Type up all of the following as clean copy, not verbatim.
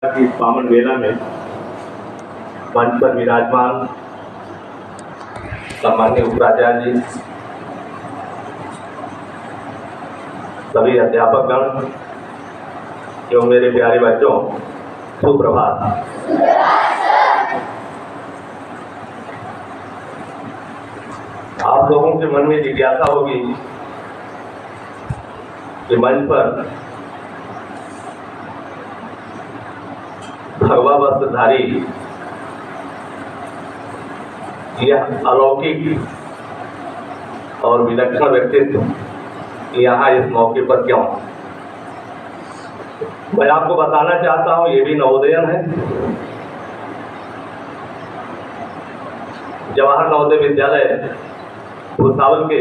की पावन वेला में मंच पर विराजमान सम्माननीय उपाचार्य जी, सभी अध्यापकगण एवं मेरे प्यारे बच्चों, सुप्रभात। आप लोगों के मन में जिज्ञासा होगी कि मंच पर भगवा वस्त्रधारी यह अलौकिक और विलक्षण व्यक्तित्व यहाँ इस मौके पर क्यों? मैं आपको बताना चाहता हूँ, ये भी नवोदयन है। जवाहर नवोदय विद्यालय भुसावल के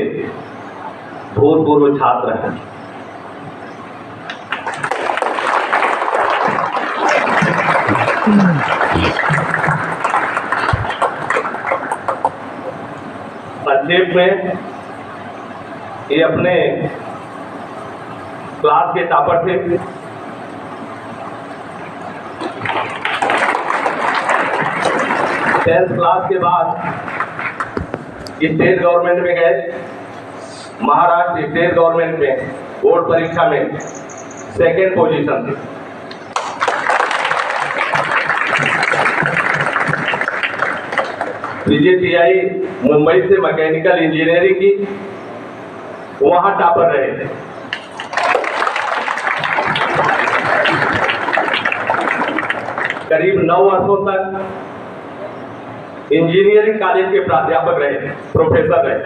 भूतपूर्व छात्र हैं। संक्षेप में ये अपने क्लास के टॉपर थे। 10th क्लास के बाद स्टेट गवर्नमेंट में गए। महाराष्ट्र स्टेट गवर्नमेंट में बोर्ड परीक्षा में 2nd पोजीशन थी। PGTI मुंबई से मैकेनिकल इंजीनियरिंग की, वहां टॉपर रहे। करीब 9 वर्षों तक इंजीनियरिंग कॉलेज के प्राध्यापक रहे, प्रोफेसर रहे।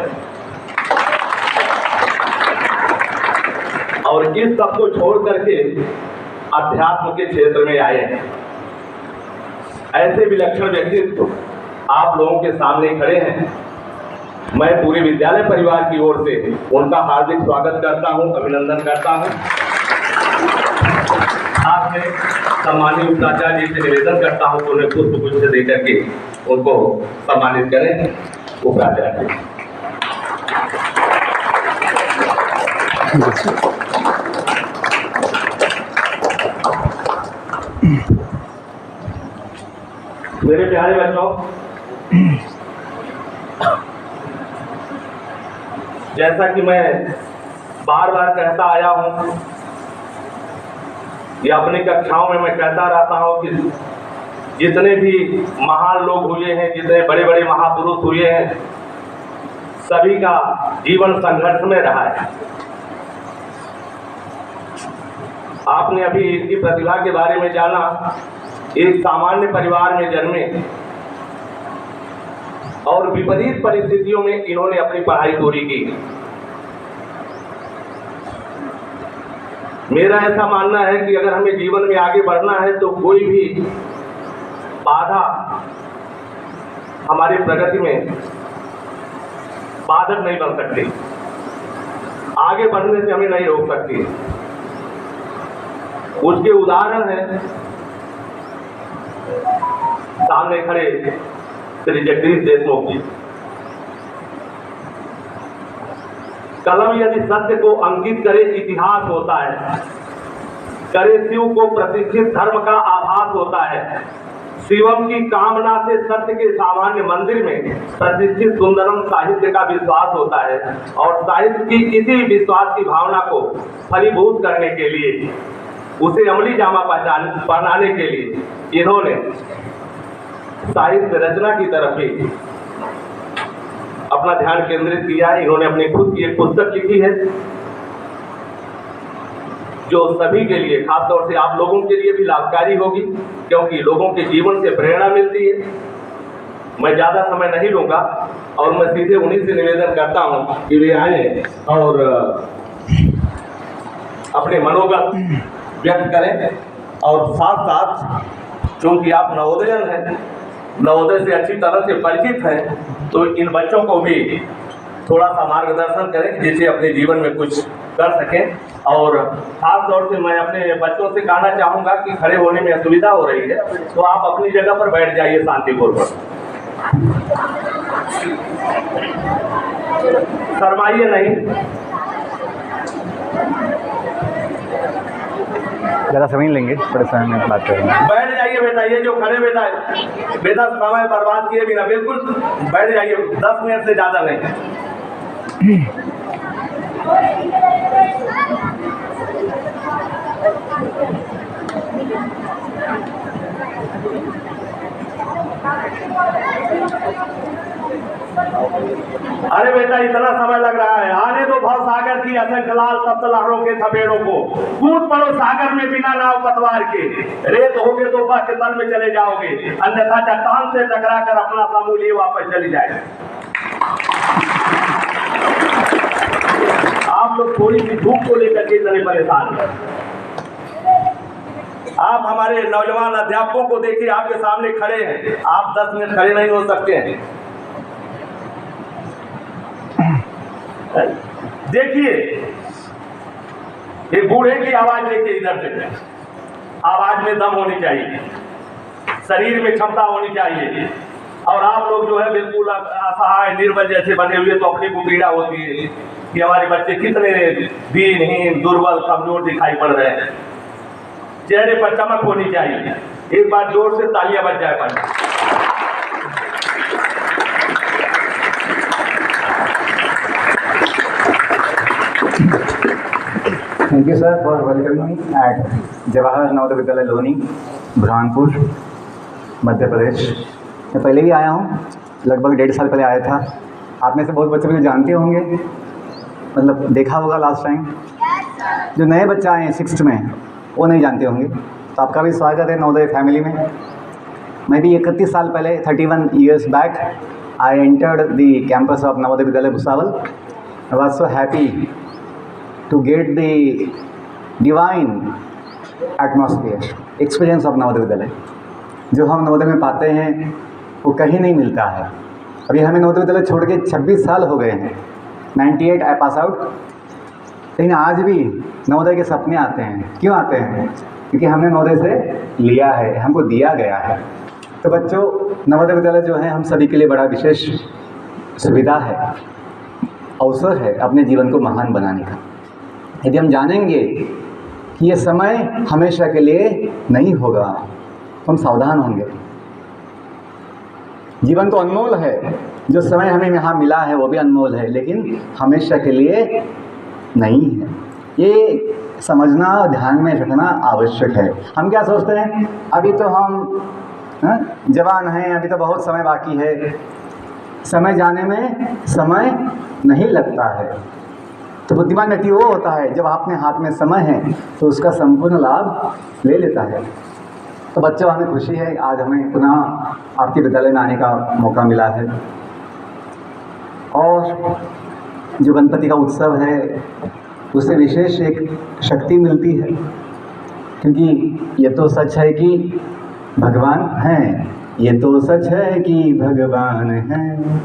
और इस सबको छोड़ करके अध्यात्म के क्षेत्र में आए हैं। ऐसे विलक्षण व्यक्तित्व आप लोगों के सामने खड़े हैं। मैं पूरे विद्यालय परिवार की ओर से उनका हार्दिक स्वागत करता हूं, अभिनंदन करता हूं। साथ में सम्माननीय उपाचार्य जी से निवेदन करता हूं कि उन्हें पुष्प गुच्छ देकर के उनको सम्मानित करें। उपाचार्य जी, मेरे प्यारे बच्चों, जैसा कि मैं बार बार कहता आया हूं, या अपनी कक्षाओं में मैं कहता रहता हूं कि जितने भी महान लोग हुए हैं, जितने बड़े बड़े महापुरुष हुए हैं, सभी का जीवन संघर्ष में रहा है। आपने अभी इसकी प्रतिभा के बारे में जाना। एक सामान्य परिवार में जन्मे और विपरीत परिस्थितियों में इन्होंने अपनी पढ़ाई पूरी की। मेरा ऐसा मानना है कि अगर हमें जीवन में आगे बढ़ना है तो कोई भी बाधा हमारी प्रगति में बाधक नहीं बन सकती, आगे बढ़ने से हमें नहीं रोक सकती। उसके उदाहरण हैं सामने खड़े श्री जगदीश देशमुख जी। कलम यदि सत्य को अंकित करे इतिहास होता है, करे शिव को प्रतिष्ठित धर्म का आभास होता है। शिवम की कामना से सत्य के सामान्य मंदिर में प्रतिष्ठित सुंदरम साहित्य का विश्वास होता है। और साहित्य की इसी विश्वास की भावना को फलीभूत करने के लिए, उसे अमली जामा पहनाने के लिए इन्होंने साहित्य रचना की तरफ ही अपना ध्यान केंद्रित किया है। इन्होंने अपनी खुद की एक पुस्तक लिखी है जो सभी के लिए, खासतौर से आप लोगों के लिए भी लाभकारी होगी, क्योंकि लोगों के जीवन से प्रेरणा मिलती है। मैं ज्यादा समय नहीं लूंगा और मैं सीधे उन्हीं से निवेदन करता हूं कि वे आए और अपने मनोगत व्यक्त करें। और साथ साथ क्योंकि आप नवोदयन हैं, नवोदय से अच्छी तरह से परिचित हैं, तो इन बच्चों को भी थोड़ा सा मार्गदर्शन करें जिससे अपने जीवन में कुछ कर सकें। और खास तौर से मैं अपने बच्चों से कहना चाहूँगा कि खड़े होने में असुविधा हो रही है तो आप अपनी जगह पर बैठ जाइए शांतिपूर्वक, शर्माइए नहीं। ज़्यादा समय नहीं लेंगे, थोड़े समय में बात करेंगे। बैठ जाइए बेटा, ये जो खड़े बेटा है बेटा, समय बर्बाद किए बिना बिल्कुल बैठ जाइए, 10 मिनट से ज़्यादा नहीं। अरे बेटा, इतना समय लग रहा है, आने दो भव सागर की असंख्य लाल तप्त लहरों के थपेड़ों को। कूद पड़ो सागर में बिना नाव पतवार के, रेत होगे तो बह के तल में चले जाओगे, अन्यथा चट्टान से टकरा कर अपना समूह लिए वापस चली जाए। आप लोग थोड़ी सी धूप को लेकर के इतने परेशान हैं। आप हमारे नौजवान अध्यापकों को देखिए, आपके सामने खड़े हैं, आप 10 मिनट खड़े नहीं हो सकते हैं। देखिए, एक बूढ़े की आवाज देखिए, इधर से आवाज में दम होनी चाहिए, शरीर में क्षमता होनी चाहिए, और आप लोग जो है बिल्कुल असहाय निर्बल जैसे बने हुए, तो अपनी को पीड़ा होती है कि हमारे बच्चे कितने दीनहीन, दुर्बल, कमजोर दिखाई पड़ रहे हैं। चेहरे पर चमक होनी चाहिए। एक बार जोर से तालियां बज जाए पर। Thank you sir for welcoming at Jawahar Navodaya Vidyalaya Loni, Burhanpur, Madhya Pradesh. मैं पहले भी आया हूँ, लगभग 1.5 साल पहले आया था। आप में से बहुत बच्चे मुझे जानते होंगे, मतलब देखा होगा लास्ट टाइम। जो नए बच्चे आए हैं 6th में, वो नहीं जानते होंगे, तो आपका भी स्वागत है नवोदय फैमिली में। मैं भी 31 साल पहले, 31 years back, I entered the campus of Navodaya Vidyalaya Bhusawal. I was so happy to get the divine atmosphere, experience of Navodaya Vidyalaya. जो हम नवोदय में पाते हैं वो कहीं नहीं मिलता है। अभी हमें नवोदय विद्यालय छोड़ के 26 साल हो गए हैं। 98 आई पास आउट, लेकिन आज भी नवोदय के सपने आते हैं। क्यों आते हैं? क्योंकि हमने नवोदय से लिया है, हमको दिया गया है। तो बच्चों, नवोदय विद्यालय जो है हम सभी के लिए बड़ा विशेष सुविधा है, अवसर है अपने जीवन को महान बनाने का। यदि हम जानेंगे कि ये समय हमेशा के लिए नहीं होगा, तो हम सावधान होंगे। जीवन तो अनमोल है, जो समय हमें यहाँ मिला है वो भी अनमोल है, लेकिन हमेशा के लिए नहीं है। ये समझना और ध्यान में रखना आवश्यक है। हम क्या सोचते हैं, अभी तो हम जवान हैं, अभी तो बहुत समय बाकी है। समय जाने में समय नहीं लगता है। तो बुद्धिमान व्यक्ति वो होता है जब अपने हाथ में समय है तो उसका संपूर्ण लाभ ले लेता है। तो बच्चों, हमें खुशी है आज हमें पुनः आपके विद्यालय में आने का मौका मिला है। और जो गणपति का उत्सव है उससे विशेष एक शक्ति मिलती है, क्योंकि ये तो सच है कि भगवान हैं, ये तो सच है कि भगवान हैं,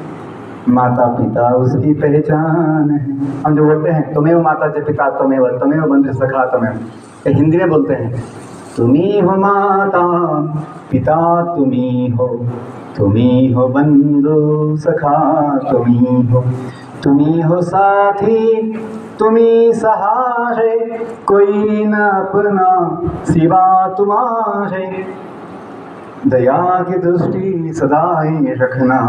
माता पिता उसकी पहचान है। हम जो बोलते हैं तुम्हें माता च पिता तुम्हें बंधु सखा तुम्हें, हिंदी में बोलते हैं तुम्ही हो माता पिता तुम्ही हो बंधु सखा तुम्ही हो साथी तुम्ही सहारे, कोई न अपना सिवा तुम्हारे, दया की दृष्टि सदा ही रखना,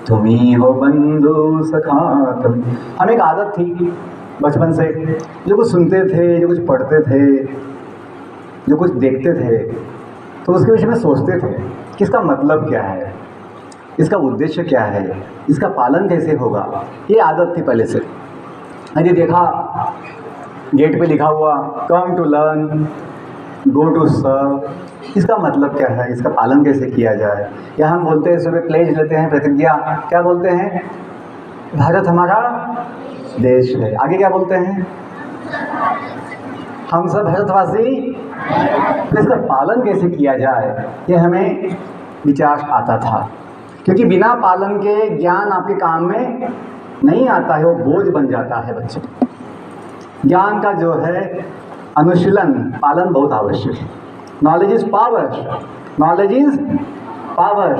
तुम्ही हो बंधु सखा तुम। हम एक आदत थी बचपन से, जो कुछ सुनते थे, जो कुछ पढ़ते थे, जो कुछ देखते थे, तो उसके विषय में सोचते थे कि इसका मतलब क्या है, इसका उद्देश्य क्या है, इसका पालन कैसे होगा। ये आदत थी पहले से। यदि देखा गेट पे लिखा हुआ come to learn go to serve, इसका मतलब क्या है, इसका पालन कैसे किया जाए। या हम बोलते हैं सुबह प्लेज लेते हैं, प्रतिज्ञा, क्या बोलते हैं, भारत हमारा देश है। आगे क्या बोलते हैं, हम सब भारतवासी। तो इसका पालन कैसे किया जाए, ये हमें विचार आता था, क्योंकि बिना पालन के ज्ञान आपके काम में नहीं आता है, वो बोझ बन जाता है बच्चों। ज्ञान का जो है अनुशीलन, पालन बहुत आवश्यक है। Knowledge is power, knowledge is power,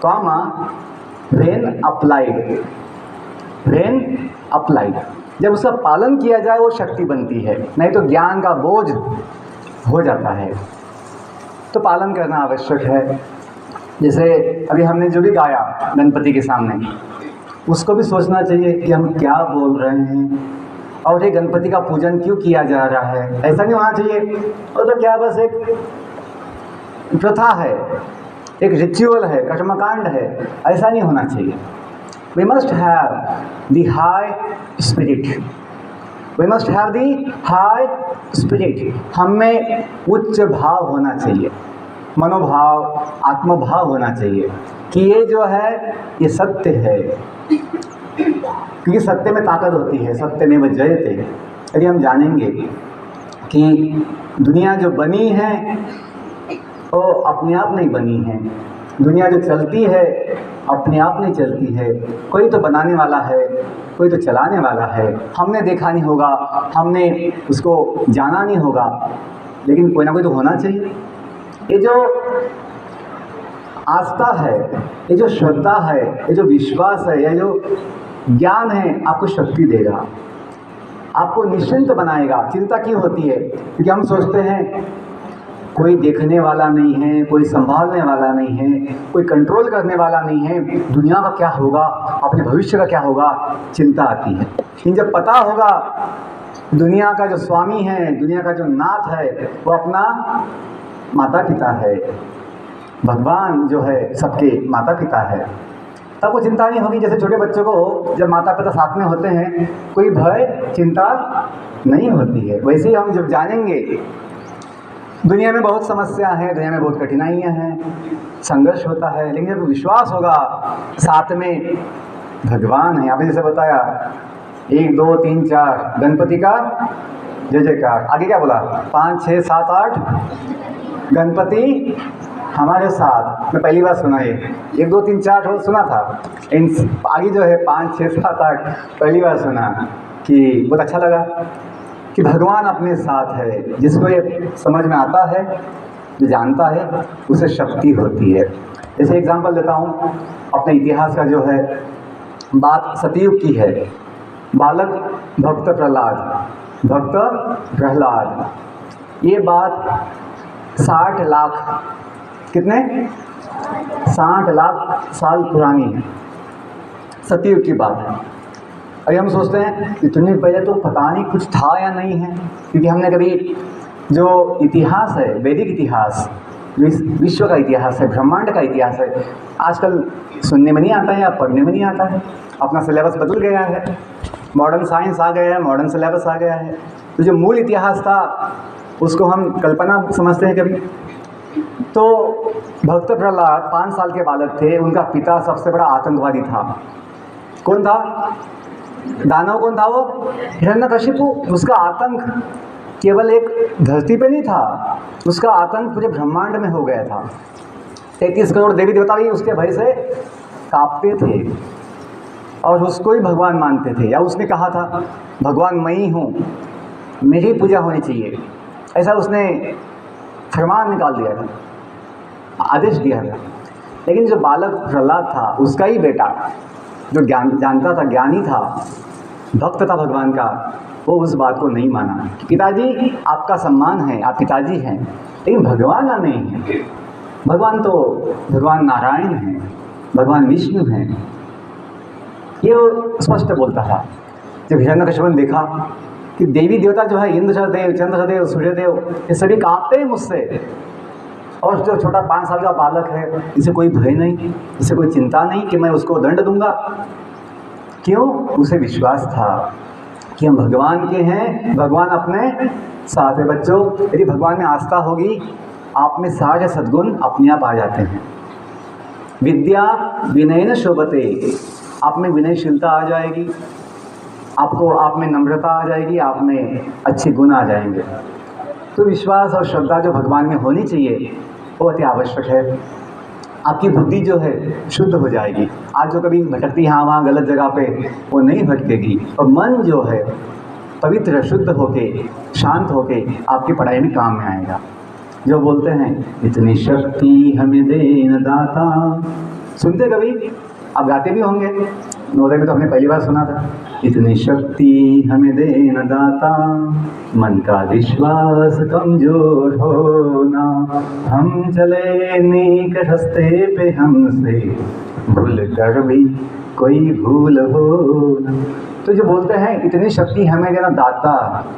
comma when applied, जब उसका पालन किया जाए वो शक्ति बनती है। नहीं तो ज्ञान का बोझ हो जाता है, तो पालन करना आवश्यक है। जैसे अभी हमने जो भी गाया गणपति के सामने, उसको भी सोचना चाहिए कि हम क्या बोल रहे हैं और ये गणपति का पूजन क्यों किया जा रहा है। ऐसा नहीं होना चाहिए और तो क्या बस एक प्रथा है, एक रिचुअल है, कर्मकांड है, ऐसा नहीं होना चाहिए। We must have the high spirit, we must have the high spirit. हम में उच्च भाव होना चाहिए, मनोभाव, आत्मभाव होना चाहिए कि ये जो है ये सत्य है, क्योंकि सत्य में ताकत होती है, सत्य में जयते। यदि हम जानेंगे कि दुनिया जो बनी है वो अपने आप नहीं बनी है, दुनिया जो चलती है अपने आप नहीं चलती है, कोई तो बनाने वाला है, कोई तो चलाने वाला है। हमने देखा नहीं होगा, हमने उसको जाना नहीं होगा, लेकिन कोई ना कोई तो होना चाहिए। ये जो आस्था है, ये जो श्रद्धा है, ये जो विश्वास है, ये जो ज्ञान है, आपको शक्ति देगा, आपको निश्चिंत बनाएगा। चिंता क्यों होती है? क्योंकि हम सोचते हैं कोई देखने वाला नहीं है, कोई संभालने वाला नहीं है, कोई कंट्रोल करने वाला नहीं है, दुनिया का क्या होगा, अपने भविष्य का क्या होगा, चिंता आती है। लेकिन जब पता होगा दुनिया का जो स्वामी है, दुनिया का जो नाथ है, वो अपना माता पिता है, भगवान जो है सबके माता पिता है, तब वो चिंता नहीं होगी। जैसे छोटे बच्चों को जब माता पिता साथ में होते हैं कोई भय चिंता नहीं होती है, वैसे ही हम जब जानेंगे दुनिया में बहुत समस्या है, दुनिया में बहुत कठिनाइयाँ हैं, संघर्ष होता है, लेकिन जब विश्वास होगा साथ में भगवान है। आपने जैसे बताया 1 2 3 4 गणपति का जय जयकार, आगे क्या बोला 5 6 7 8 गणपति हमारे साथ। मैं पहली बार सुना ये 1 2 3 4 सुना था, इन आगे जो है 5 6 7 8 पहली बार सुना कि बहुत अच्छा लगा कि भगवान अपने साथ है। जिसको ये समझ में आता है, जो जानता है, उसे शक्ति होती है। जैसे एग्जांपल देता हूँ अपने इतिहास का, जो है बात सतयुग की है। बालक भक्त प्रहलाद, ये बात 60 लाख कितने 60 लाख साल पुरानी है, सतयुग की बात है। अभी हम सोचते हैं इतने पहले तो पता नहीं कुछ था या नहीं है, क्योंकि हमने कभी जो इतिहास है, वैदिक इतिहास, विश्व का इतिहास है, ब्रह्मांड का इतिहास है, आजकल सुनने में नहीं आता है या पढ़ने में नहीं आता है। अपना सिलेबस बदल गया है, मॉडर्न साइंस आ गया है, मॉडर्न सिलेबस आ गया है, तो जो मूल इतिहास था उसको हम कल्पना समझते हैं कभी। तो भक्त प्रहलाद 5 साल के बालक थे, उनका पिता सबसे बड़ा आतंकवादी था। कौन था? दानव कौन था? वो हिरण्यकशिपु। उसका आतंक केवल एक धरती पे नहीं था, उसका आतंक पूरे ब्रह्मांड में हो गया था। 33 करोड़ देवी देवता भी उसके भय से कांपते थे और उसको ही भगवान मानते थे, या उसने कहा था भगवान मैं ही हूँ, मेरी पूजा होनी चाहिए, ऐसा उसने फरमान निकाल दिया था, आदेश दिया था। लेकिन जो बालक प्रहलाद था, उसका ही बेटा जो ज्ञान जानता था, ज्ञानी था, भक्त था भगवान का, वो उस बात को नहीं माना। पिताजी आपका सम्मान है, आप पिताजी हैं, लेकिन भगवान ना नहीं है। भगवान तो भगवान नारायण हैं, भगवान विष्णु हैं, ये वो स्पष्ट बोलता था। जब हिरण्यकशिपु ने देखा कि देवी देवता जो है, इंद्रदेव, चंद्रदेव, सूर्यदेव, ये सभी कांपते हैं मुझसे, और जो छोटा 5 साल का बालक है, इसे कोई भय नहीं, इसे कोई चिंता नहीं कि मैं उसको दंड दूंगा। क्यों? उसे विश्वास था कि हम भगवान के हैं, भगवान अपने साथ है। बच्चों, यदि भगवान में आस्था होगी, आप में सारे सद्गुण अपने आप आ जाते हैं। विद्या विनयन शोभते, आप में विनयशीलता आ जाएगी, आप में नम्रता आ जाएगी, आप में अच्छे गुण आ जाएंगे। तो विश्वास और श्रद्धा जो भगवान में होनी चाहिए वो अति आवश्यक है। आपकी बुद्धि जो है शुद्ध हो जाएगी। आज जो कभी भटकती यहाँ वहाँ गलत जगह पे, वो नहीं भटकेगी, और मन जो है पवित्र शुद्ध होके, शांत होके आपकी पढ़ाई में काम में आएगा। जो बोलते हैं इतनी शक्ति हमें देन दाता, सुनते कभी? आप गाते भी होंगे, नोदे में तो हमने पहली बार सुना था, इतनी शक्ति हमें देन दाता, मन का विश्वास कमजोर होना, हम चले नेक रास्ते पे हमसे भूल कर भी कोई भूल हो। तो जो बोलते हैं इतनी शक्ति हमें देना दाता,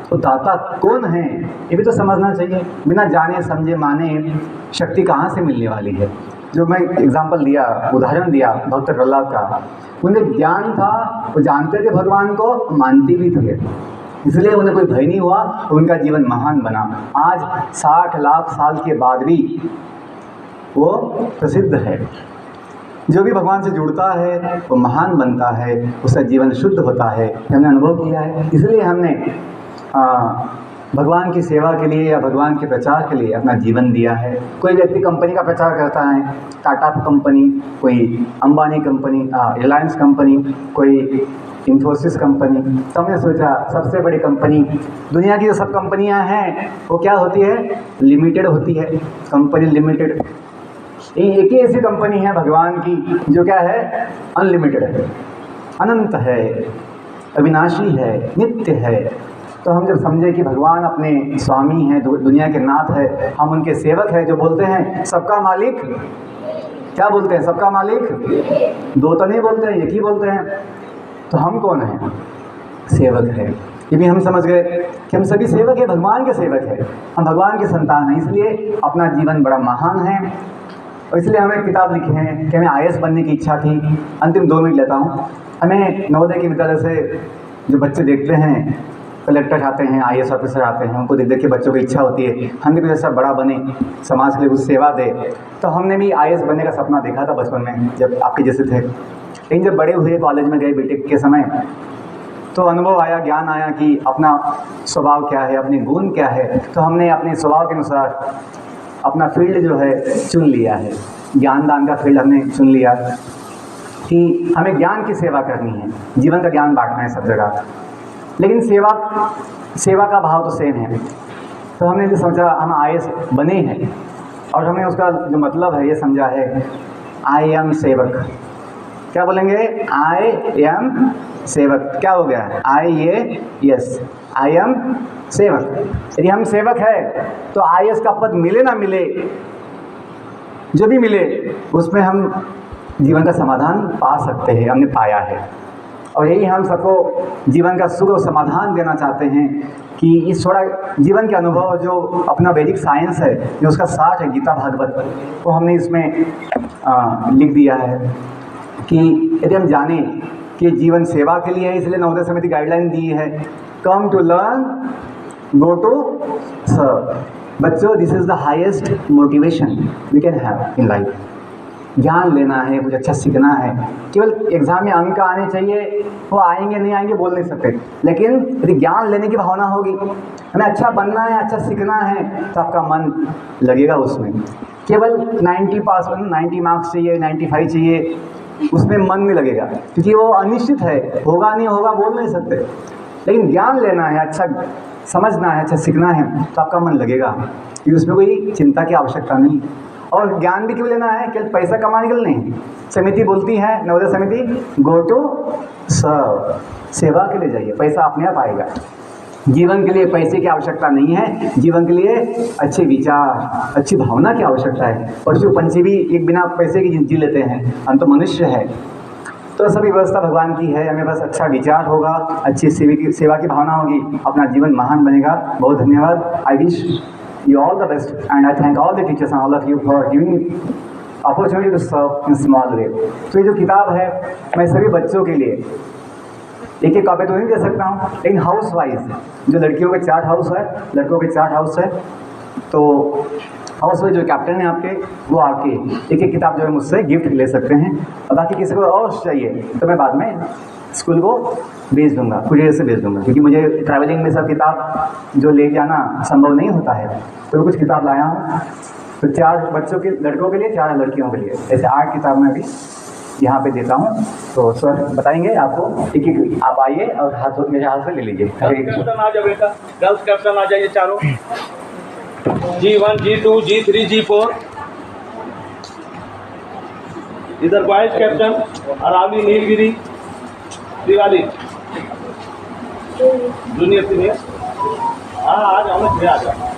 तो दाता कौन है ये भी तो समझना चाहिए। बिना जाने समझे माने शक्ति कहाँ से मिलने वाली है। जो मैं एग्जाम्पल दिया, उदाहरण दिया भक्त प्रहलाद का, उन्हें ज्ञान था, वो जानते थे भगवान को, मानते भी थे, इसलिए उन्हें कोई भय नहीं हुआ, उनका जीवन महान बना। आज 60 लाख साल के बाद भी वो प्रसिद्ध है। जो भी भगवान से जुड़ता है वो महान बनता है, उसका जीवन शुद्ध होता है, हमने अनुभव किया है। इसलिए हमने भगवान की सेवा के लिए या भगवान के प्रचार के लिए अपना जीवन दिया है। कोई व्यक्ति कंपनी का प्रचार करता है, टाटा कंपनी, कोई अंबानी कंपनी, रिलायंस कंपनी, कोई इन्फोसिस कंपनी। तो हमने सोचा सबसे बड़ी कंपनी, दुनिया की जो सब कंपनियां हैं वो क्या होती है, लिमिटेड होती है, कंपनी लिमिटेड। एक ही ऐसी कंपनी है भगवान की जो क्या है, अनलिमिटेड है, अनंत है, अविनाशी है, नित्य है। तो हम जब समझे कि भगवान अपने स्वामी हैं, दुनिया के नाथ है, हम उनके सेवक हैं, जो बोलते हैं सबका मालिक, क्या बोलते हैं, सबका मालिक, दो तो नहीं बोलते हैं, एक ही बोलते हैं। तो हम कौन हैं, सेवक है। ये भी हम समझ गए कि हम सभी सेवक हैं, भगवान के सेवक हैं, हम भगवान के संतान हैं, इसलिए अपना जीवन बड़ा महान है। और इसलिए हमें किताब लिखे हैं कि हमें IAS बनने की इच्छा थी। अंतिम 2 मिनट लेता हूँ। हमें नवोदय के विद्यालय से जो बच्चे देखते हैं, कलेक्टर आते हैं, IAS ऑफिसर आते हैं, उनको देख देख के बच्चों की इच्छा होती है हम भी कुछ ऐसा बड़ा बने, समाज के लिए कुछ सेवा दे। तो हमने भी IAS बनने का सपना देखा था बचपन में, जब आपके जैसे थे। लेकिन जब बड़े हुए, कॉलेज में गए बीटेक के समय, तो अनुभव आया, ज्ञान आया कि अपना स्वभाव क्या है, अपने गुण क्या है। तो हमने अपने स्वभाव के अनुसार अपना फील्ड जो है चुन लिया है, ज्ञान दान का फील्ड हमने चुन लिया कि हमें ज्ञान की सेवा करनी है, जीवन का ज्ञान बांटना है सब जगह। लेकिन सेवा का भाव तो सेम है। तो हमने जो सोचा, हम IAS बने हैं और हमने उसका जो मतलब है ये समझा है, आई एम सेवक। क्या बोलेंगे, आई एम सेवक। क्या हो गया, IAS, आई एम सेवक। यदि हम सेवक है तो IAS का पद मिले ना मिले, जो भी मिले उसमें हम जीवन का समाधान पा सकते हैं, हमने पाया है। और यही हम सबको जीवन का सुख और समाधान देना चाहते हैं कि इस थोड़ा जीवन के अनुभव जो अपना वैदिक साइंस है, जो उसका सार है गीता भागवत, वो हमने इसमें लिख दिया है कि यदि हम जाने कि जीवन सेवा के लिए है, इसलिए नवोदय समिति गाइडलाइन दी है, come to learn, go to serve. बच्चों, this is the highest motivation we can have in life. ज्ञान लेना है, कुछ अच्छा सीखना है। केवल एग्ज़ाम में अंक आने चाहिए, वो आएंगे नहीं आएंगे बोल नहीं सकते, लेकिन यदि ज्ञान लेने की भावना होगी, हमें अच्छा बनना है, अच्छा सीखना है, तो आपका मन लगेगा उसमें। केवल 90 मार्क्स चाहिए, 95 चाहिए, उसमें मन नहीं लगेगा, क्योंकि वो अनिश्चित है, होगा नहीं होगा बोल नहीं सकते। लेकिन ज्ञान लेना है, अच्छा समझना है, अच्छा सीखना है, तो आपका मन लगेगा, कि उसमें कोई चिंता की आवश्यकता नहीं। और ज्ञान भी क्यों लेना है, केवल पैसा कमाने के लिए नहीं। समिति बोलती है, नवोदय समिति, गो टू सर्व, सेवा के लिए जाइए, पैसा अपने आप आएगा। जीवन के लिए पैसे की आवश्यकता नहीं है, जीवन के लिए अच्छे विचार, अच्छी भावना की आवश्यकता है। पशु पंछी भी एक बिना पैसे की जी लेते हैं, हम तो मनुष्य है। तो सभी व्यवस्था भगवान की है, हमें बस अच्छा विचार होगा, अच्छी सेवा की भावना होगी, अपना जीवन महान बनेगा। बहुत धन्यवाद। I wish you all the best, and I thank all the teachers and all of you for giving me opportunity to serve in small way. तो ये जो किताब है, मैं सभी बच्चों के लिए एक कॉपी तो नहीं दे सकता हूँ, लेकिन हाउस वाइज, जो लड़कियों के चार्ट हाउस है, लड़कों के चार्ट हाउस है, तो हाउस वाइज जो कैप्टन है आपके, वो आके एक किताब जो है मुझसे गिफ्ट ले सकते हैं। और बाकी किसी को और चाहिए तो मैं बाद में स्कूल को भेज दूंगा, कुरियर से भेज दूंगा, क्योंकि मुझे ट्रैवलिंग में सब किताब जो ले जाना संभव नहीं होता है। तो कुछ किताब लाया हूँ, तो 4 बच्चों के, लड़कों के लिए, 4 लड़कियों के लिए, ऐसे 8 किताब मैं अभी यहाँ पे देता हूँ। तो सर बताएंगे आपको, एक आप आइए और मेरे हाथ से ले लीजिए। कैप्टन आ जाओ बेटा, गर्ल्स कैप्टन आ जाइए चारों, G1, G2, G3, G4। इधर boys captain Aravali, Nilgiri, Diwali, junior senior हाँ आ जाओ ना, आ जाओ।